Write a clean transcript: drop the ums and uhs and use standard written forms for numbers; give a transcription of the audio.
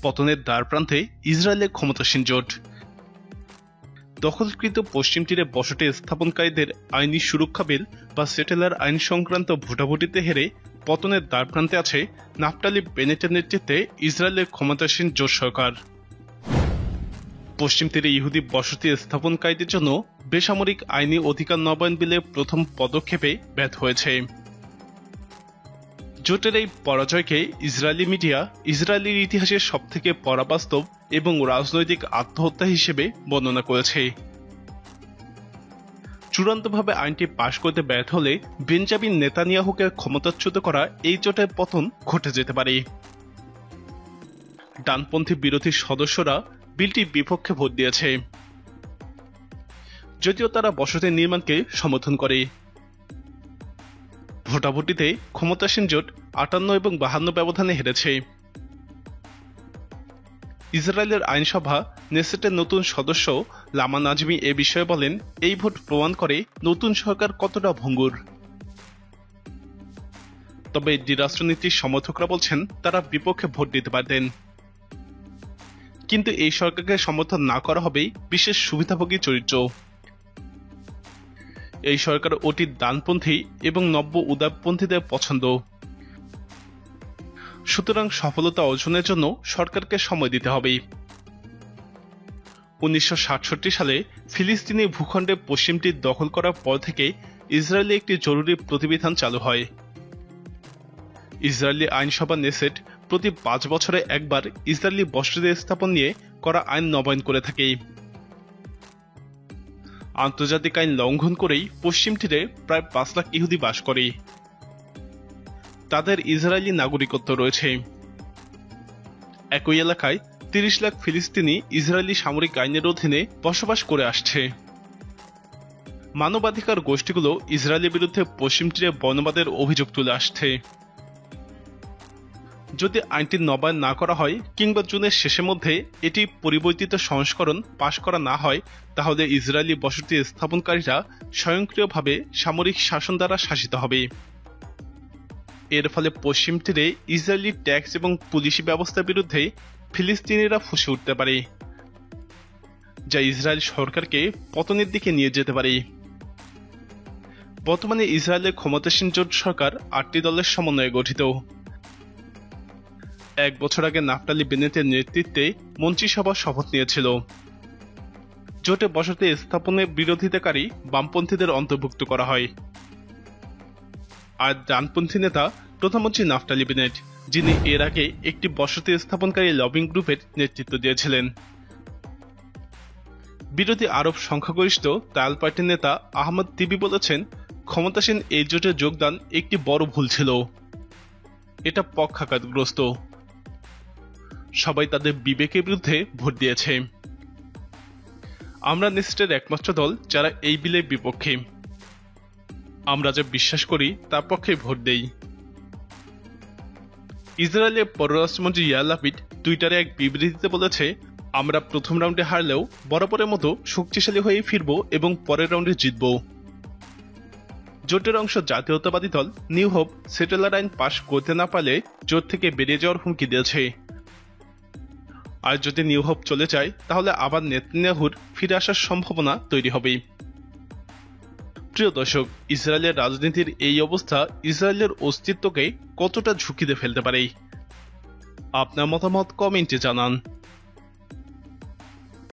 পতনের দ্বারপ্রান্তে ইসরায়েলের ক্ষমতাসীন জোট। দখলকৃত পশ্চিম তীরে বসতি স্থাপনকারীদের আইনি সুরক্ষা বিল বা সেটেলার আইন সংক্রান্ত ভোটাভুটিতে হেরে পতনের দ্বারপ্রান্তে আছে নাফটালি বেনেটের নেতৃত্বে ইসরায়েলের ক্ষমতাসীন জোট সরকার। পশ্চিম তীরে ইহুদি বসতি স্থাপনকারীদের জন্য বেসামরিক আইনি অধিকার নবায়ন বিলের প্রথম পদক্ষেপে ব্যর্থ হয়েছে। জোটের এই পরাজয়কে ইসরায়েলি মিডিয়া ইসরায়েলের ইতিহাসের সবথেকে পরাবাস্তব এবং রাজনৈতিক আত্মহত্যা হিসেবে বর্ণনা করেছে। চূড়ান্তভাবে আইনটি পাশ করতে ব্যর্থ হলে বেঞ্জামিন নেতানিয়াহুকে ক্ষমতাচ্যুত করা এই জোটের পতন ঘটে যেতে পারে। ডানপন্থী বিরোধী সদস্যরা বিলটির বিপক্ষে ভোট দিয়েছে, যদিও তারা বসতি নির্মাণকে সমর্থন করে। ভোটাভুটিতে ক্ষমতাসীন জোট ৫৮ এবং ৫২ ব্যবধানে হেরেছে। ইসরায়েলের আইনসভা নেসেটের নতুন সদস্য লামা নাজমি এ বিষয়ে বলেন, এই ভোট প্রমাণ করে নতুন সরকার কতটা ভঙ্গুর। তবে দ্বিরাষ্ট্রনীতির সমর্থকরা বলছেন তারা বিপক্ষে ভোট দিতে পারতেন, কিন্তু এই সরকারকে সমর্থন না করা হবেই বিশেষ সুবিধাভোগী চরিত্র। এই সরকার অতি ডানপন্থী এবং নব্য উদারপন্থীদের পছন্দ। সুতরাং সফলতা অর্জনের জন্য সরকারকে সময় দিতে হবে। ১৯৬৭ সালে ফিলিস্তিনি ভূখণ্ডে পশ্চিম তীর দখল করার পর থেকে ইসরায়েলে একটি জরুরি প্রতিবিধান চালু হয়। ইসরায়েলি আইনসভা নেসেট প্রতি ৫ বছরে একবার ইসরায়েলি বসতি স্থাপন নিয়ে করা আইন নবায়ন করে থাকে। আন্তর্জাতিক আইন লঙ্ঘন করেই পশ্চিম তীরে প্রায় ৫ লাখ ইহুদি বাস করে। তাদের ইসরায়েলি নাগরিকত্ব রয়েছে। একই এলাকায় ৩০ লাখ ফিলিস্তিনি ইসরায়েলি সামরিক আইনের অধীনে বসবাস করে আসছে। মানবাধিকার গোষ্ঠীগুলো ইসরায়েলের বিরুদ্ধে পশ্চিম তীরে বর্ণবাদের অভিযোগ তুলে আসছে। যদি আইনটি নবায়ন না করা হয় কিংবা জুনের শেষের মধ্যে এটি পরিবর্তিত সংস্করণ পাশ করা না হয়, তাহলে ইসরায়েলি বসতি স্থাপনকারীরা স্বয়ংক্রিয়ভাবে সামরিক শাসন দ্বারা শাসিত হবে। এর ফলে পশ্চিম তীরে ইসরায়েলি ট্যাক্স এবং পুলিশি ব্যবস্থার বিরুদ্ধে ফিলিস্তিনিরা ফুঁসে উঠতে পারে, যা ইসরায়েল সরকারকে পতনের দিকে নিয়ে যেতে পারে। বর্তমানে ইসরায়েলের ক্ষমতাসীন জোট সরকার ৮টি দলের সমন্বয়ে গঠিত। ১ বছর আগে নাফটালি বেনেটের নেতৃত্বে মন্ত্রিসভা শপথ নিয়েছিল। জোটে বসতি স্থাপনের বিরোধিতাকারী বামপন্থীদের অন্তর্ভুক্ত করা হয়। আর ডানপন্থী নেতা প্রধানমন্ত্রী নাফটালি বেনেট, যিনি এর আগে একটি বসতি স্থাপনকারী লবিং গ্রুপের নেতৃত্ব দিয়েছিলেন। বিরোধী আরব সংখ্যাগরিষ্ঠ তায়াল পার্টির নেতা আহমদ তিবি বলেছেন, ক্ষমতাসীন এই জোটে যোগদান একটি বড় ভুল ছিল। এটা পক্ষাঘাতগ্রস্ত। সবাই তাদের বিবেকের বিরুদ্ধে ভোট দিয়েছে। আমরা নেসেটের একমাত্র দল যারা এই বিলের বিপক্ষে। আমরা যা বিশ্বাস করি তার পক্ষে ভোট দেই। ইসরায়েলের পররাষ্ট্রমন্ত্রী ইয়ার লাপিড টুইটারে এক বিবৃতিতে বলেছে, আমরা প্রথম রাউন্ডে হারলেও বরাবরের মতো শক্তিশালী হয়ে ফিরব এবং পরের রাউন্ডে জিতব। জোটের অংশ জাতীয়তাবাদী দল নিউ হোপ সেটেলার আইন পাশ করতে না পারলে জোট থেকে বেরিয়ে যাওয়ার হুমকি দিয়েছে। আর যদি নিউ হোপ চলে যায় তাহলে আবার নেতানিয়াহুর ফিরে আসার সম্ভাবনা তৈরি হবে। প্রিয় দর্শক, ইসরায়েলের রাজনীতির এই অবস্থা ইসরায়েলের অস্তিত্বকে কতটা ঝুঁকিতে ফেলতে পারে? আপনার মতামত কমেন্টে জানান।